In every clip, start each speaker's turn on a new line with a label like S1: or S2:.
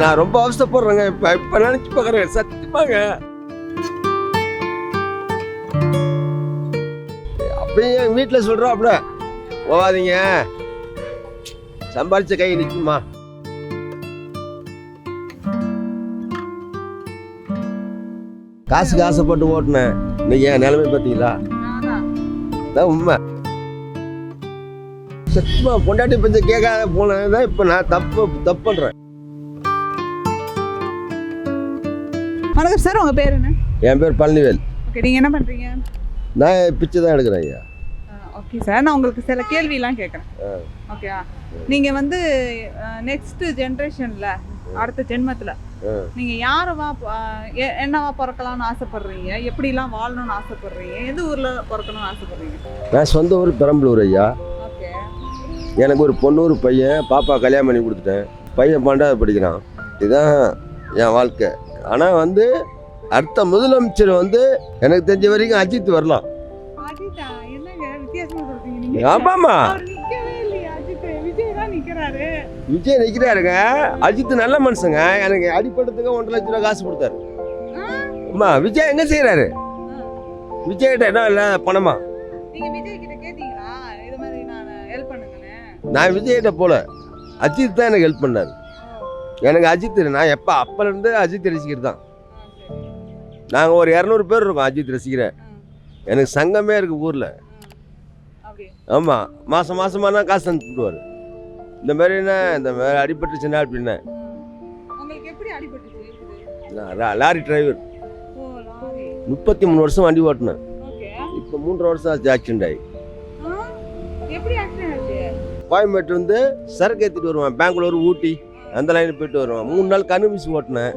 S1: நான் ரொம்ப அவசரப்படுறேங்க. இப்ப நினைச்சு பாக்குறேன் சத்தியமாங்க. அப்பயும் வீட்டுல சொல்றாப்ல போவாதீங்க, சம்பாரிச்ச கை நிக்குமா. காசுக்கு ஆசைப்பட்டு ஓட்டுனேன். இன்னைக்கு என் நிலைமை பார்த்தீங்களா? அதான் உண்மை. சத்தியமா பொண்டாட்டி பஞ்ச கேட்காத போனதான் இப்ப நான் தப்பு பண்றேன்.
S2: வணக்கம் சார், உங்க பேர் என்ன?
S1: என் பேர் பழனிவேல்.
S2: ஓகே, நீங்க என்ன பண்றீங்க?
S1: நான் பிச்சை தான் எடுக்கிறேன் ஐயா.
S2: ஓகே சார், நான் உங்களுக்கு சில கேள்வியெல்லாம் கேட்குறேன். ஓகேவா? நீங்க வந்து நெக்ஸ்ட் ஜென்ரேஷன்ல அடுத்த ஜென்மத்தில் நீங்க யாரவா என்னவா பிறக்கலாம்னு ஆசைப்படுறீங்க? எப்படிலாம் வாழணும்னு ஆசைப்படுறீங்க? எந்த ஊர்ல பிறக்கணும்னு ஆசைப்படுறீங்க?
S1: நான் சொந்த ஊர் பெரம்பலூர் ஐயா.
S2: ஓகே.
S1: எனக்கு ஒரு பொண்ணு ஒரு பையன், பாப்பா கல்யாணம் பண்ணி கொடுத்துட்டேன். பையன் 12வது படிக்கிறான். இதுதான் என் வாழ்க்கை. ஆனால் வந்து அடுத்த முதலமைச்சர் வந்து எனக்கு தெரிஞ்ச வரைக்கும் அஜித் வரலாம்.
S2: அஜித்தா? என்னங்க வித்தியாசமா சொல்றீங்க?
S1: ஆமாம்மா,
S2: விஜய்
S1: விஜய் நிற்கிறாருங்க. அஜித் நல்ல மனுஷங்க. எனக்கு அடிப்படத்துக்கு 1.5 லட்ச ரூபா காசு கொடுத்தாரு. அம்மா, விஜய் எங்க செய்யறாரு? விஜய் கிட்ட என்ன இல்லை பணமா?
S2: நீங்க விஜய் கிட்ட கேட்டீங்களா இது மாதிரி நான் ஹெல்ப் பண்ணுங்கன்னு?
S1: நான் விஜய் கிட்ட போல, அஜித் தான் எனக்கு ஹெல்ப் பண்ணாரு. எனக்கு அஜித், நான் எப்போ அப்பலேருந்து அஜித் ரசிகர் தான். நாங்கள் ஒரு 200 பேர் இருக்கோம் அஜித் ரசிக்கிறேன். எனக்கு சங்கமே இருக்கு ஊரில். ஆமாம், மாதமானா காசு அனுப்பிவிடுவார். இந்த மாதிரி என்ன, இந்த மாதிரி அடிபட்டுச்சுன்னா அப்படின்னா. லாரி டிரைவர், 33 வருஷம் வண்டி ஓட்டினேன். இப்போ 3.5 வருஷம் ஆச்சு ஆக்சிடென்ட் ஆகி. கோயம்பேட்டு வந்து சரக்கு ஏற்றிட்டு வருவேன். பெங்களூர், ஊட்டி அந்த லைனில் போயிட்டு வருவேன். 3 நாள் கண்ணு ஓட்டினேன்.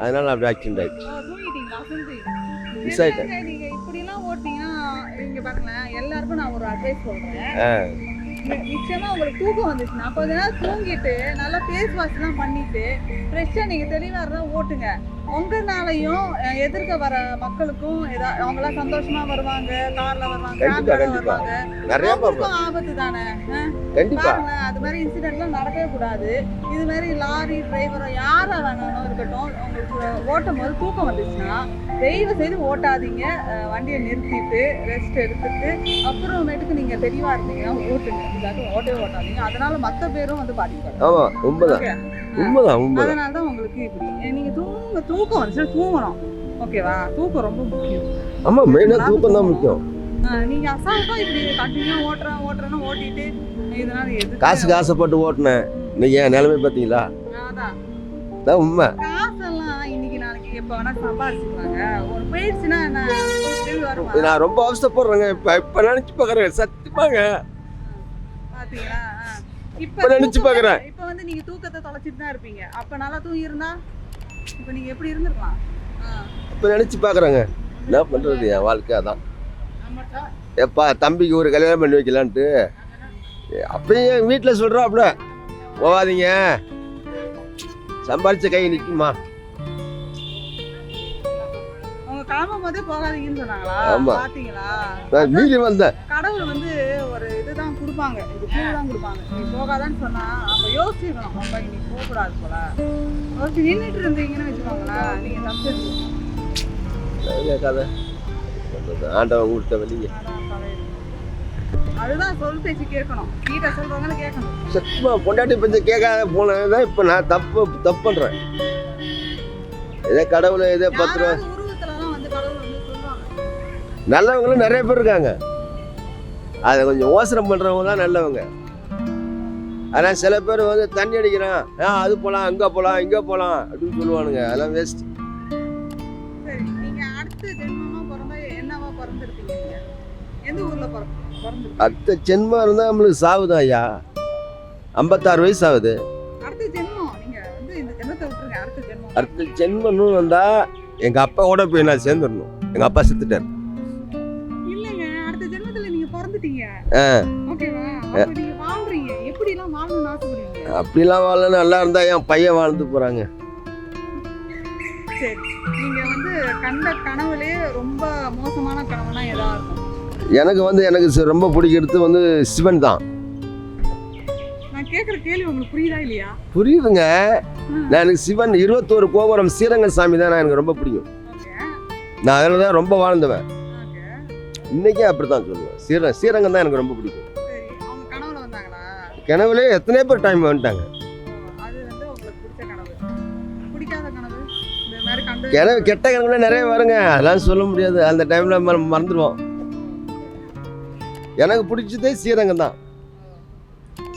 S1: அதனால அப்படி ஆக்சிடென்ட் ஆகிடுச்சு. மிஸ் ஆகிட்டேன்.
S2: எல்லாருக்கும் நான் ஒரு அட்வைஸ் சொல்றேன். நிச்சயமா உங்களுக்கு தூக்கம் வந்துச்சுன்னா கொஞ்ச நேரம் தூங்கிட்டு நல்லா ஃபேஸ் வாஷ்லாம் பண்ணிட்டு ஃப்ரெஷ்ஷாக நீங்கள் தெளிவாக இருந்தால் ஓட்டுங்க. உங்களாலையும் எதிர்க்க வர மக்களுக்கும் அவங்களாம் சந்தோஷமா வருவாங்க, கார்ல வருவாங்க, வருவாங்க. ஆபத்து தானே. அது மாதிரி இன்சிடென்ட்லாம் நடக்கவே கூடாது. இது மாதிரி லாரி டிரைவரோ யாரா வேணாலும் இருக்கட்டும், உங்களுக்கு ஓட்டும் போது தூக்கம் வந்துச்சுன்னா தயவு செய்து ஓட்டாதீங்க. வண்டியை நிறுத்திட்டு ரெஸ்ட் எடுத்துட்டு அப்புறமேட்டுக்கு நீங்க தெளிவா இருந்தீங்கன்னா ஓட்டுங்க. இல்லாட்டி ஓட்டவே ஓட்டாதீங்க. அதனால மற்ற பேரும் வந்து பாதிப்பாங்க. அதனாலதான் உங்களுக்கு இப்படி நீங்க தூக்கம் வந்துச்சு தூங்கணும். ஓகேவா? தூக்கம் ரொம்ப முக்கியம்.
S1: ஆமா, மெயினா தூக்கம் தான் முக்கியம்.
S2: நீங்க அசால்ட்டா இப்படி கண்டினியூ ஓட்டுறேன்னு ஓட்டிட்டு இதனால எது
S1: காசுக்கு ஆசைப்பட்டு ஓட்டுனேன். இன்னைக்கு என் நிலைமை பார்த்தீங்களா? அதான் உண்மை.
S2: காசெல்லாம் இன்னைக்கு நாளைக்கு எப்ப வேணா சம்பாதிச்சுக்கலாங்க. ஒரு போயிடுச்சுன்னா என்ன வருமா?
S1: நான் ரொம்ப அவசரப்படுறேங்க. இப்ப நினைச்சு பாக்குறேன் சத்தியமாங்க.
S2: பாத்தீங்களா?
S1: இப்ப நினைச்சு பாக்குறேன்.
S2: இப்ப வந்து நீங்க தூக்கத்தை தொலைச்சிட்டு தான் இருப்பீங்க. அப்ப நல்லா தூங்கி இருந்தா இப்ப நீங்க எப்படி இருந்திருக்கலாம்?
S1: இப்ப நினைச்சு பாக்குறேங்க. என்ன பண்றது, என் வாழ்க்கை அதான். எப்பா தம்பிக்கு ஒரு கல்யாணம் பண்ணி வைக்கலான்ட்டு அப்பயும் வீட்டுல சொல்றாப்ல போவாதீங்க, சம்பாரிச்ச கை நிக்குமா.
S2: கிளம்பும் போதே போகாதீங்கன்னு சொன்னாங்களா? பாத்தீங்களா?
S1: நான் மீறி வந்தேன்.
S2: கடவுள் வந்து ஒரு இதுதான் கொடுப்பாங்க, இது தான் கொடுப்பாங்க. நீ போகாதான்னு சொன்னா அப்ப யோசிக்கணும். அப்ப நீ போக கூடாது போல யோசிச்சு நின்றுட்டு இருந்தீங்கன்னு வச்சுக்கோங்களேன், நீங்க தப்பிச்சிருக்கீங்க.
S1: ஆண்டவன் கொடுத்த வெளியே
S2: அதுதான் சொல் பேச்சு கேட்கணும். வீட்டை சொல்றவங்களும் கேட்கணும்.
S1: சத்தியமா பொண்டாட்டி பஞ்ச கேட்காத போனதான் இப்ப நான் தப்பு பண்றேன். ஏதோ கடவுளை ஏதோ 10 ரூபா நல்லவங்களும் நிறைய பேர் இருக்காங்க. அதை கொஞ்சம் யோசனை பண்றவங்க தான் நல்லவங்க. ஆனால் சில பேர் வந்து தண்ணி அடிக்கிறான், அது போகலாம், அங்கே போகலாம், இங்கே போகலாம் அப்படின்னு சொல்லுவானுங்க. அதெல்லாம் வேஸ்ட். அடுத்த ஜென்மம் இருந்தால் நம்மளுக்கு சாவுதான் ஐயா. 56 வயசு ஆகுது. அடுத்த ஜென்மம்னு வந்தா எங்க அப்பா கூட போய் நான் சேர்ந்துடணும். எங்க அப்பா செத்துட்டார். அப்படிலாம் வாழ நல்லா இருந்தா என் பையன் வாழ்ந்து போறாங்க. எனக்கு ரொம்ப பிடிக்கிறது வந்து சிவன் தான்.
S2: கேக்குற கேள்வி உங்களுக்கு புரியுதா இல்லையா?
S1: புரியுதுங்க. நான் எனக்கு சிவன் 21 கோபுரம் ஸ்ரீரங்கம் சாமி தான் எனக்கு ரொம்ப பிடிக்கும்.
S2: ஓகே.
S1: நான் அதில் தான் ரொம்ப வாழ்ந்தவன்.
S2: ஓகே.
S1: இன்னைக்கே அப்படி தான் சொல்லுவேன். ஸ்ரீரங்கம் தான் எனக்கு ரொம்ப பிடிக்கும்.
S2: சரி. அவங்க கனவுல வந்தாங்களா?
S1: கனவுலே எத்தனை பேர் டைம் வந்துட்டாங்க.
S2: அது வந்து உங்களுக்கு பிடிச்ச கனவு. பிடிக்காத கனவு இந்த மாதிரி கண்டு
S1: கனவு கெட்ட கனவுல நிறைய வருங்க. அதெல்லாம் சொல்ல முடியாது. அந்த டைம்ல மறந்துடுவோம். எனக்கு பிடிச்சதே ஸ்ரீரங்கம் தான்.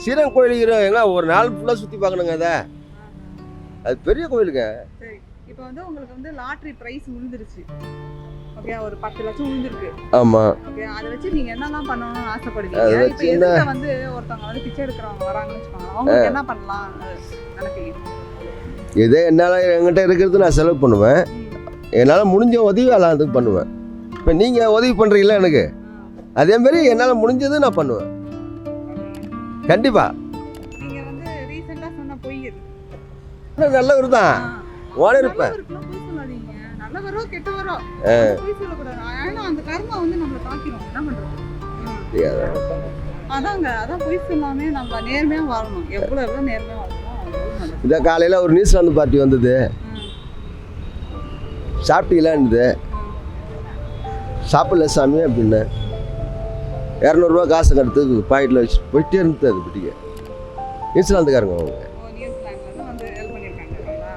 S1: ஸ்ரீரங்கம் கோயிலுக்கு எங்க ஒரு நாள் ஃபுல்லாக சுற்றி பார்க்கணுங்க. அது பெரிய கோயிலுங்க.
S2: சரி. இப்போ வந்து உங்களுக்கு வந்து லாட்டரி பிரைஸ் விழுந்துருச்சு. ஓகே, ஒரு 10 லட்சம் விழுந்திருக்கு.
S1: ஆமாம்.
S2: ஓகே, அதை வச்சு நீங்க என்னெல்லாம் பண்ணணும்னு
S1: அதை
S2: ஆசைப்படுவீங்க? இப்போ
S1: வச்சு
S2: எதுக்கு வந்து ஒருத்தவங்க வந்து பிச்சை எடுக்கிறவங்க வராங்கன்னு வச்சுக்கோங்க, அவங்களுக்கு என்ன பண்ணலாம் நினைப்பீங்க?
S1: இதே என்னால் என்கிட்ட இருக்கிறது நான் செலவு பண்ணுவேன். என்னால் முடிஞ்ச உதவி எல்லாத்துக்கும் பண்ணுவேன். இப்போ நீங்கள் உதவி பண்ணுறீங்களா எனக்கு, அதேமாரி என்னால் முடிஞ்சது நான் பண்ணுவேன். கண்டிப்பாக.
S2: நீங்க வந்து ரீசெண்டா சொன்ன பொய் இது.
S1: நல்லவர் தான் ஓனர் இருப்பேன்.
S2: நல்லவருக்குலாம் பொய் சொல்லாதீங்க. நல்லவரோ கெட்டவரோ பொய் சொல்லக்கூடாது. ஏன்னா அந்த கர்மா வந்து நம்மளை தாக்கிடும். என்ன பண்றது? அதான் பொய் சொல்லாமே நம்ம நேர்மையா வாழணும். எவ்வளவு நேர்மையா வாழணும் அவ்வளவு நல்லது.
S1: இதை காலையில் ஒரு நியூசிலாந்து பார்ட்டி வந்தது. சாப்பிட்டீங்களான்னு சாப்பிடல சாமி அப்படின்னு 200 ரூபா காசு கடுத்து பாக்கெட்டில் வச்சு போயிட்டே இருந்தது. அது பிடிக்க நியூசிலாந்துக்காரங்க அவங்க
S2: நியூசிலாந்துல வந்து ஹெல்ப் பண்ணிருக்காங்க.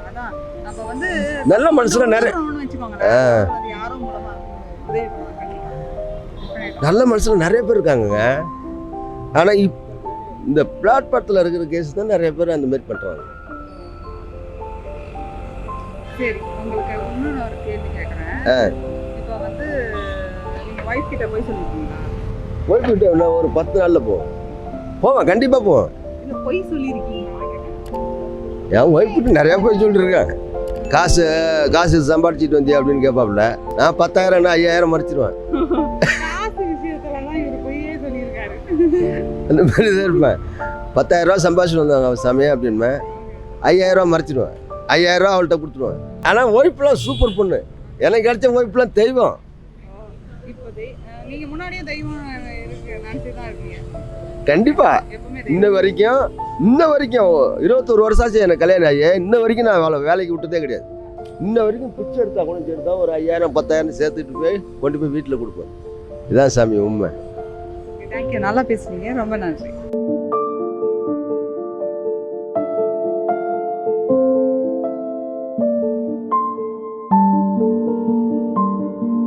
S2: அதான் நம்ம வந்து
S1: நல்ல மனுஷங்க நிறைய
S2: வச்சுக்கோங்களேன். அது யாரோ மூலமா உதவி பண்ணுவாங்க.
S1: நல்ல மனுஷங்க நிறைய பேர் இருக்காங்கங்க. ஆனால் இந்த பிளாட்பாரத்தில் இருக்கிற கேஸ் தான் நிறைய பேர் அந்த மாதிரி பண்ணுறாங்க.
S2: சரி, உங்களுக்கு இன்னொன்று ஒரு கேள்வி கேட்குறேன். இப்போ வந்து நீங்கள் ஒய்ஃப் கிட்ட போய் சொல்லியிருக்கீங்களா?
S1: போய்கிட்டு ஒரு 10 நாளில் போவேன். கண்டிப்பாக போவேன்.
S2: இல்லை, பொய் சொல்லியிருக்கீங்களா கேட்குறேன்.
S1: என் ஒய்ஃப்கிட்ட நிறையா போய் சொல்லிட்டுருக்கேன். காசு சம்பாதிச்சிட்டு வந்தியா அப்படின்னு கேட்பாப்புல. நான் 10,000 5,000 மறைச்சிடுவேன்.
S2: காசு விஷயத்துலலாம் இவர் பொய்யே சொல்லியிருக்காரு.
S1: அந்த மாதிரி தான் இருப்பேன். 10,000 ரூபா சம்பாதிச்சுட்டு வந்தாங்க சமயம் அப்படின்பேன். 5,000 ரூபா மறைச்சிடுவேன். 5,000 ரூபா அவள்கிட்ட கொடுத்துருவேன். ஆனால் ஒய்ஃப்லாம் சூப்பர் பொண்ணு. எனக்கு கிடைச்ச ஒய்ஃப்லாம் தெய்வம்.
S2: இப்போ நீங்க முன்னாடியே தெய்வம் இருக்கு நினைச்சு தான் இருக்கீங்க.
S1: கண்டிப்பா.
S2: எப்பவுமே
S1: இன்ன வரைக்கும் 21 வருஷம் ஆச்சு எனக்கு கல்யாணம் ஆகி. இன்ன வரைக்கும் நான் வேலைக்கு விட்டதே கிடையாது. இன்ன வரைக்கும் பிச்சை எடுத்தா கூட எடுத்தா ஒரு 5,000 10,000 சேர்த்துட்டு போய் கொண்டு போய் வீட்டில் கொடுப்பேன். இதான் சாமி உண்மை.
S2: தேங்க்யூ, நல்லா பேசுனீங்க. ரொம்ப நன்றி.